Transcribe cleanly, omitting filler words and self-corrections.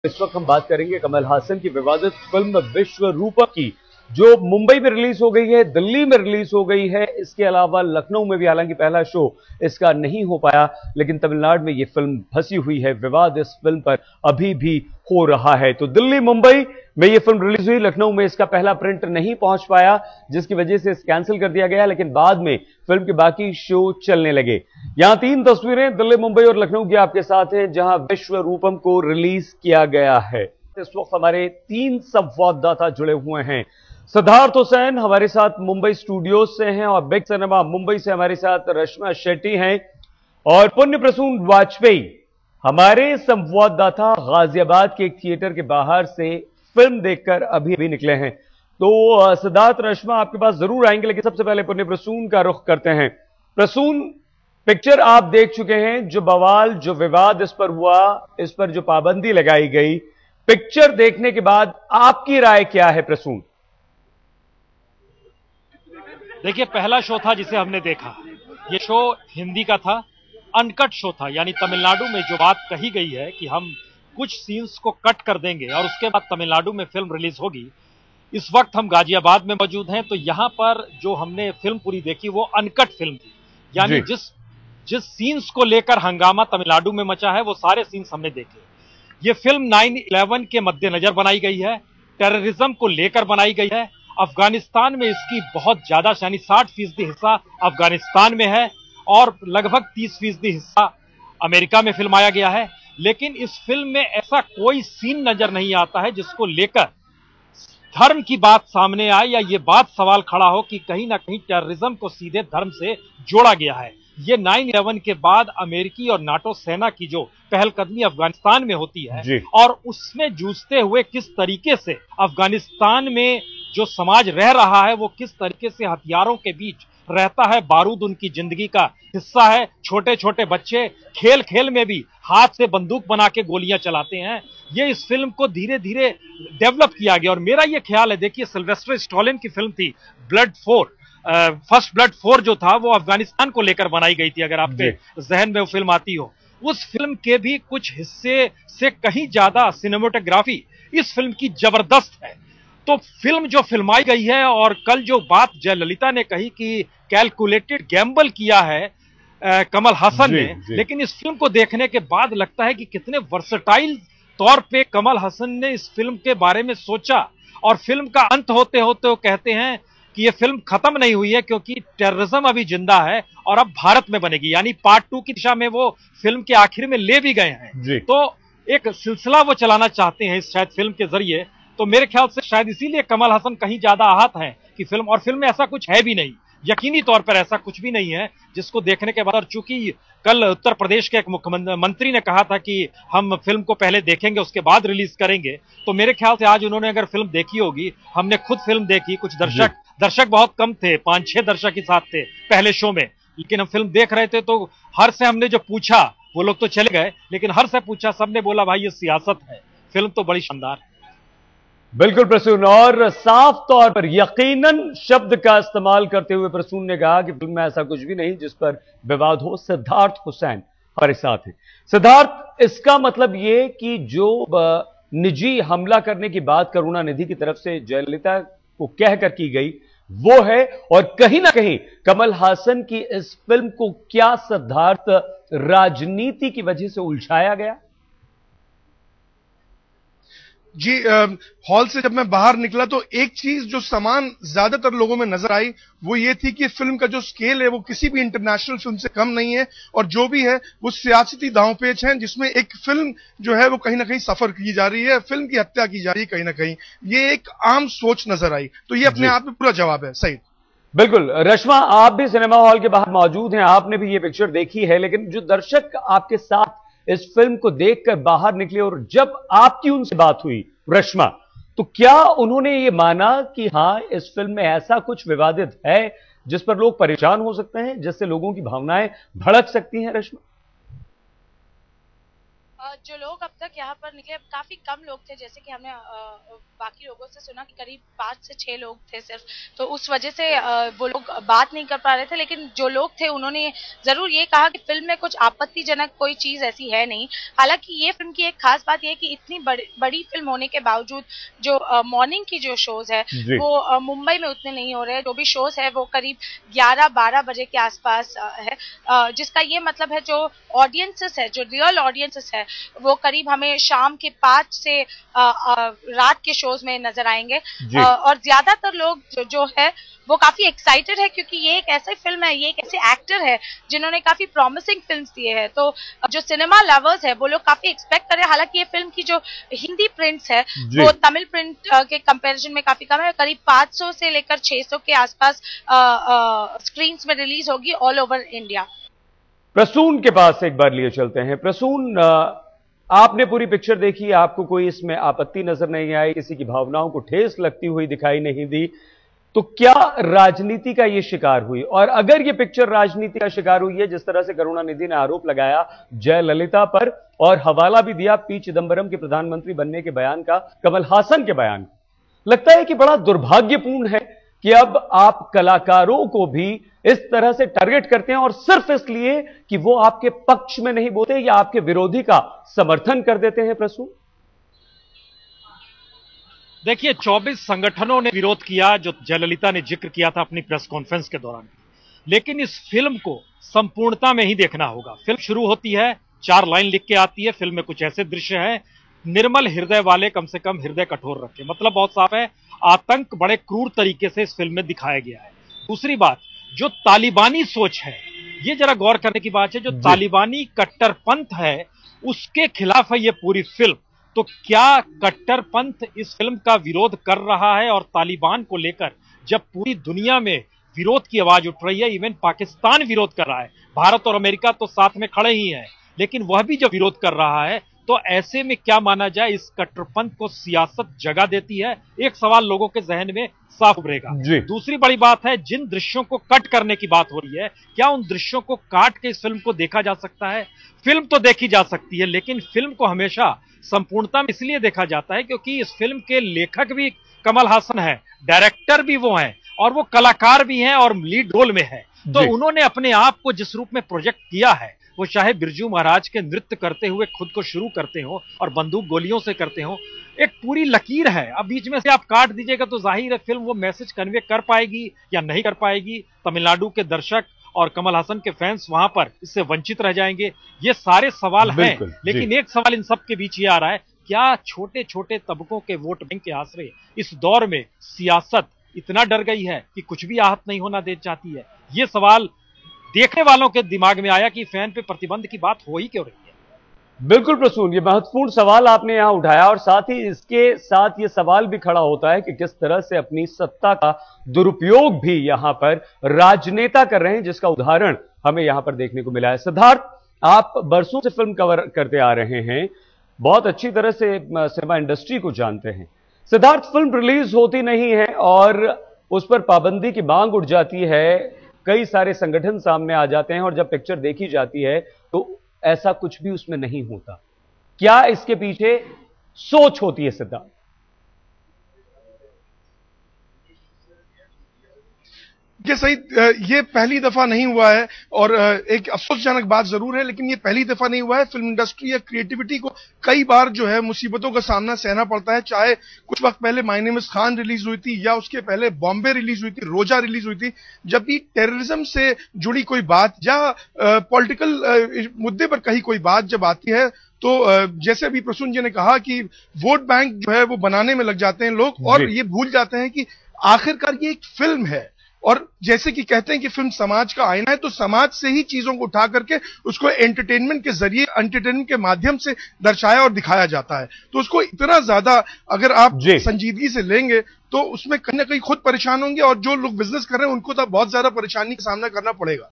इस वक्त हम बात करेंगे कमल हासन की विवादित फिल्म विश्वरूपम की, जो मुंबई में रिलीज हो गई है, दिल्ली में रिलीज हो गई है, इसके अलावा लखनऊ में भी, हालांकि पहला शो इसका नहीं हो पाया, लेकिन तमिलनाडु में यह फिल्म फंसी हुई है। विवाद इस फिल्म पर अभी भी हो रहा है। तो दिल्ली मुंबई में यह फिल्म रिलीज हुई, लखनऊ में इसका पहला प्रिंट नहीं पहुंच पाया, जिसकी वजह से इसे कैंसिल कर दिया गया, लेकिन बाद में फिल्म के बाकी शो चलने लगे। यहां 3 तस्वीरें दिल्ली, मुंबई और लखनऊ की आपके साथ हैं, जहां विश्वरूपम को रिलीज किया गया है। इस वक्त हमारे 3 संवाददाता जुड़े हुए हैं। सिद्धार्थ हुसैन हमारे साथ मुंबई स्टूडियोज से हैं, और बिग सिनेमा मुंबई से हमारे साथ रश्मा शेट्टी हैं, और पुण्य प्रसून वाजपेयी हमारे संवाददाता गाजियाबाद के एक थिएटर के बाहर से फिल्म देखकर अभी अभी निकले हैं। तो सिद्धार्थ, रश्मा आपके पास जरूर आएंगे, लेकिन सबसे पहले पुण्य प्रसून का रुख करते हैं। प्रसून, पिक्चर आप देख चुके हैं, जो बवाल, जो विवाद इस पर हुआ, इस पर जो पाबंदी लगाई गई, पिक्चर देखने के बाद आपकी राय क्या है प्रसून? देखिए, पहला शो था जिसे हमने देखा, ये शो हिंदी का था, अनकट शो था। यानी तमिलनाडु में जो बात कही गई है कि हम कुछ सीन्स को कट कर देंगे और उसके बाद तमिलनाडु में फिल्म रिलीज होगी, इस वक्त हम गाजियाबाद में मौजूद हैं। तो यहां पर जो हमने फिल्म पूरी देखी वो अनकट फिल्म थी। यानी जिस सीन्स को लेकर हंगामा तमिलनाडु में मचा है वो सारे सीन्स हमने देखे। ये फिल्म 9/11 के मद्देनजर बनाई गई है, टेररिज्म को लेकर बनाई गई है। अफगानिस्तान में इसकी बहुत ज्यादा, यानी 60% हिस्सा अफगानिस्तान में है और लगभग 30% हिस्सा अमेरिका में फिल्माया गया है। लेकिन इस फिल्म में ऐसा कोई सीन नजर नहीं आता है जिसको लेकर धर्म की बात सामने आए या ये बात सवाल खड़ा हो कि कहीं ना कहीं टेररिज्म को सीधे धर्म से जोड़ा गया है। ये 9/11 के बाद अमेरिकी और नाटो सेना की जो पहलकदमी अफगानिस्तान में होती है और उसमें जूझते हुए किस तरीके से अफगानिस्तान में जो समाज रह रहा है वो किस तरीके से हथियारों के बीच रहता है, बारूद उनकी जिंदगी का हिस्सा है। छोटे छोटे बच्चे खेल खेल में भी हाथ से बंदूक बना के गोलियां चलाते हैं। ये इस फिल्म को धीरे धीरे डेवलप किया गया और मेरा ये ख्याल है, देखिए, सिल्वेस्टर स्टैलोन की फिल्म थी ब्लड 4, फर्स्ट ब्लड 4 जो था वो अफगानिस्तान को लेकर बनाई गई थी, अगर आपके जहन में वो फिल्म आती हो। उस फिल्म के भी कुछ हिस्से से कहीं ज्यादा सिनेमेटोग्राफी इस फिल्म की जबरदस्त है। तो फिल्म जो फिल्माई गई है, और कल जो बात जयललिता ने कही कि कैलकुलेटेड गैम्बल किया है कमल हासन ने, लेकिन इस फिल्म को देखने के बाद लगता है कि कितने वर्सटाइल तौर पे कमल हासन ने इस फिल्म के बारे में सोचा। और फिल्म का अंत होते होते वो कहते हैं कि ये फिल्म खत्म नहीं हुई है क्योंकि टेररिज्म अभी जिंदा है और अब भारत में बनेगी। यानी पार्ट 2 की दिशा में वो फिल्म के आखिर में ले भी गए हैं। तो एक सिलसिला वो चलाना चाहते हैं इस शायद फिल्म के जरिए। तो मेरे ख्याल से शायद इसीलिए कमल हासन कहीं ज्यादा आहत हैं कि फिल्म, और फिल्म में ऐसा कुछ है भी नहीं, यकीनी तौर पर ऐसा कुछ भी नहीं है जिसको देखने के बाद। और चूंकि कल उत्तर प्रदेश के एक मुख्यमंत्री ने कहा था कि हम फिल्म को पहले देखेंगे उसके बाद रिलीज करेंगे, तो मेरे ख्याल से आज उन्होंने अगर फिल्म देखी होगी, हमने खुद फिल्म देखी, कुछ दर्शक बहुत कम थे, 5-6 दर्शक ही साथ थे पहले शो में, लेकिन हम फिल्म देख रहे थे तो हर से हमने जो पूछा, वो लोग तो चले गए, लेकिन हर से पूछा, सबने बोला भाई ये सियासत है, फिल्म तो बड़ी शानदार है। बिल्कुल प्रसून, और साफ तौर पर यकीनन शब्द का इस्तेमाल करते हुए प्रसून ने कहा कि फिल्म में ऐसा कुछ भी नहीं जिस पर विवाद हो। सिद्धार्थ हुसैन हमारे साथ हैं। सिद्धार्थ, इसका मतलब ये कि जो निजी हमला करने की बात करुणानिधि की तरफ से जयललिता को कहकर की गई वो है, और कहीं ना कहीं कमल हासन की इस फिल्म को क्या सिद्धार्थ राजनीति की वजह से उलझाया गया? जी, हॉल से जब मैं बाहर निकला तो एक चीज जो समान ज्यादातर लोगों में नजर आई वो ये थी कि फिल्म का जो स्केल है वो किसी भी इंटरनेशनल फिल्म से कम नहीं है, और जो भी है वो सियासती दांवपेच हैं जिसमें एक फिल्म जो है वो कहीं ना कहीं सफर की जा रही है, फिल्म की हत्या की जा रही है कहीं ना कहीं। ये एक आम सोच नजर आई, तो ये अपने आप में पूरा जवाब है। सही, बिल्कुल। रश्मा, आप भी सिनेमा हॉल के बाहर मौजूद हैं, आपने भी ये पिक्चर देखी है, लेकिन जो दर्शक आपके साथ इस फिल्म को देखकर बाहर निकले और जब आपकी उनसे बात हुई रश्मा, तो क्या उन्होंने ये माना कि हां, इस फिल्म में ऐसा कुछ विवादित है जिस पर लोग परेशान हो सकते हैं, जिससे लोगों की भावनाएं भड़क सकती हैं? रश्मा, जो लोग अब तक यहाँ पर निकले काफी कम लोग थे, जैसे कि हमने बाकी लोगों से सुना कि करीब 5 से 6 लोग थे सिर्फ, तो उस वजह से वो लोग बात नहीं कर पा रहे थे। लेकिन जो लोग थे उन्होंने जरूर ये कहा कि फिल्म में कुछ आपत्तिजनक कोई चीज ऐसी है नहीं। हालांकि ये फिल्म की एक खास बात यह कि इतनी बड़ी फिल्म होने के बावजूद जो मॉर्निंग की जो शोज है वो मुंबई में उतने नहीं हो रहे। जो भी शोज है वो करीब 11-12 बजे के आसपास है, जिसका ये मतलब है जो ऑडियंसेस है, जो रियल ऑडियंसेस है, वो करीब हमें शाम के 5 से रात के शोज में नजर आएंगे। और ज्यादातर लोग जो है वो काफी एक्साइटेड है, क्योंकि ये एक ऐसी फिल्म है, ये एक ऐसे एक्टर है जिन्होंने काफी प्रॉमिसिंग फिल्म्स दिए हैं। तो जो सिनेमा लवर्स है वो लोग काफी एक्सपेक्ट कर रहे हैं। हालांकि ये फिल्म की जो हिंदी प्रिंट्स है वो तमिल प्रिंट के कंपैरिजन में काफी कम है, करीब 500 से लेकर 600 के आसपास स्क्रीन में रिलीज होगी ऑल ओवर इंडिया। प्रसून के पास एक बार लिए चलते हैं। प्रसून, आपने पूरी पिक्चर देखी, आपको कोई इसमें आपत्ति नजर नहीं आई, किसी की भावनाओं को ठेस लगती हुई दिखाई नहीं दी, तो क्या राजनीति का ये शिकार हुई? और अगर ये पिक्चर राजनीति का शिकार हुई है, जिस तरह से करुणानिधि ने आरोप लगाया जयललिता पर और हवाला भी दिया पी चिदंबरम के प्रधानमंत्री बनने के बयान का, कमल हासन के बयान, लगता है कि बड़ा दुर्भाग्यपूर्ण है कि अब आप कलाकारों को भी इस तरह से टारगेट करते हैं और सिर्फ इसलिए कि वो आपके पक्ष में नहीं बोलते या आपके विरोधी का समर्थन कर देते हैं। प्रसून, देखिए 24 संगठनों ने विरोध किया जो जयललिता ने जिक्र किया था अपनी प्रेस कॉन्फ्रेंस के दौरान, लेकिन इस फिल्म को संपूर्णता में ही देखना होगा। फिल्म शुरू होती है, 4 लाइन लिख के आती है, फिल्म में कुछ ऐसे दृश्य हैं, निर्मल हृदय वाले कम से कम हृदय कठोर रखे, मतलब बहुत साफ है, आतंक बड़े क्रूर तरीके से इस फिल्म में दिखाया गया है। दूसरी बात, जो तालिबानी सोच है, ये जरा गौर करने की बात है, जो तालिबानी कट्टरपंथ है उसके खिलाफ है ये पूरी फिल्म। तो क्या कट्टरपंथ इस फिल्म का विरोध कर रहा है? और तालिबान को लेकर जब पूरी दुनिया में विरोध की आवाज उठ रही है, इवन पाकिस्तान विरोध कर रहा है, भारत और अमेरिका तो साथ में खड़े ही हैं, लेकिन वह भी जब विरोध कर रहा है, तो ऐसे में क्या माना जाए, इस कट्टरपंथ को सियासत जगह देती है? एक सवाल लोगों के जहन में साफ उभरेगा। दूसरी बड़ी बात है, जिन दृश्यों को कट करने की बात हो रही है, क्या उन दृश्यों को काट के इस फिल्म को देखा जा सकता है? फिल्म तो देखी जा सकती है, लेकिन फिल्म को हमेशा संपूर्णता में इसलिए देखा जाता है क्योंकि इस फिल्म के लेखक भी कमल हासन है, डायरेक्टर भी वो हैं, और वो कलाकार भी हैं और लीड रोल में है। तो उन्होंने अपने आप को जिस रूप में प्रोजेक्ट किया है, वो चाहे बिरजू महाराज के नृत्य करते हुए खुद को शुरू करते हो और बंदूक गोलियों से करते हो, एक पूरी लकीर है। अब बीच में से आप काट दीजिएगा तो जाहिर है फिल्म वो मैसेज कन्वे कर पाएगी या नहीं कर पाएगी। तमिलनाडु के दर्शक और कमल हासन के फैंस वहां पर इससे वंचित रह जाएंगे। ये सारे सवाल हैं, लेकिन एक सवाल इन सब के बीच ये आ रहा है, क्या छोटे छोटे तबकों के वोट बैंक के आश्रय इस दौर में सियासत इतना डर गई है कि कुछ भी आहत नहीं होना दे चाहती है? ये सवाल देखने वालों के दिमाग में आया कि फैन पे प्रतिबंध की बात हो ही क्यों रही है। बिल्कुल प्रसून, ये महत्वपूर्ण सवाल आपने यहां उठाया, और साथ ही इसके साथ ये सवाल भी खड़ा होता है कि किस तरह से अपनी सत्ता का दुरुपयोग भी यहां पर राजनेता कर रहे हैं, जिसका उदाहरण हमें यहां पर देखने को मिला है। सिद्धार्थ, आप बरसों से फिल्म कवर करते आ रहे हैं, बहुत अच्छी तरह से सिनेमा इंडस्ट्री को जानते हैं। सिद्धार्थ, फिल्म रिलीज होती नहीं है और उस पर पाबंदी की मांग उठ जाती है, कई सारे संगठन सामने आ जाते हैं, और जब पिक्चर देखी जाती है तो ऐसा कुछ भी उसमें नहीं होता। क्या इसके पीछे सोच होती है सिद्धार्थ? ये सही, ये पहली दफा नहीं हुआ है, और एक अफसोसजनक बात जरूर है, लेकिन ये पहली दफा नहीं हुआ है। फिल्म इंडस्ट्री या क्रिएटिविटी को कई बार जो है मुसीबतों का सामना सहना पड़ता है। चाहे कुछ वक्त पहले my name is Khan release हुई थी, या उसके पहले बॉम्बे रिलीज हुई थी, रोजा रिलीज हुई थी। जब भी टेररिज्म से जुड़ी कोई बात या पॉलिटिकल मुद्दे पर कहीं कोई बात जब आती है, तो जैसे अभी प्रसून जी ने कहा कि वोट बैंक जो है वो बनाने में लग जाते हैं लोग, और ये भूल जाते हैं कि आखिरकार ये एक फिल्म है, और जैसे कि कहते हैं कि फिल्म समाज का आईना है, तो समाज से ही चीजों को उठा करके उसको एंटरटेनमेंट के जरिए, एंटरटेनमेंट के माध्यम से दर्शाया और दिखाया जाता है। तो उसको इतना ज्यादा अगर आप संजीदगी से लेंगे तो उसमें कहीं ना कहीं खुद परेशान होंगे, और जो लोग बिजनेस कर रहे हैं उनको तो बहुत ज्यादा परेशानी का सामना करना पड़ेगा।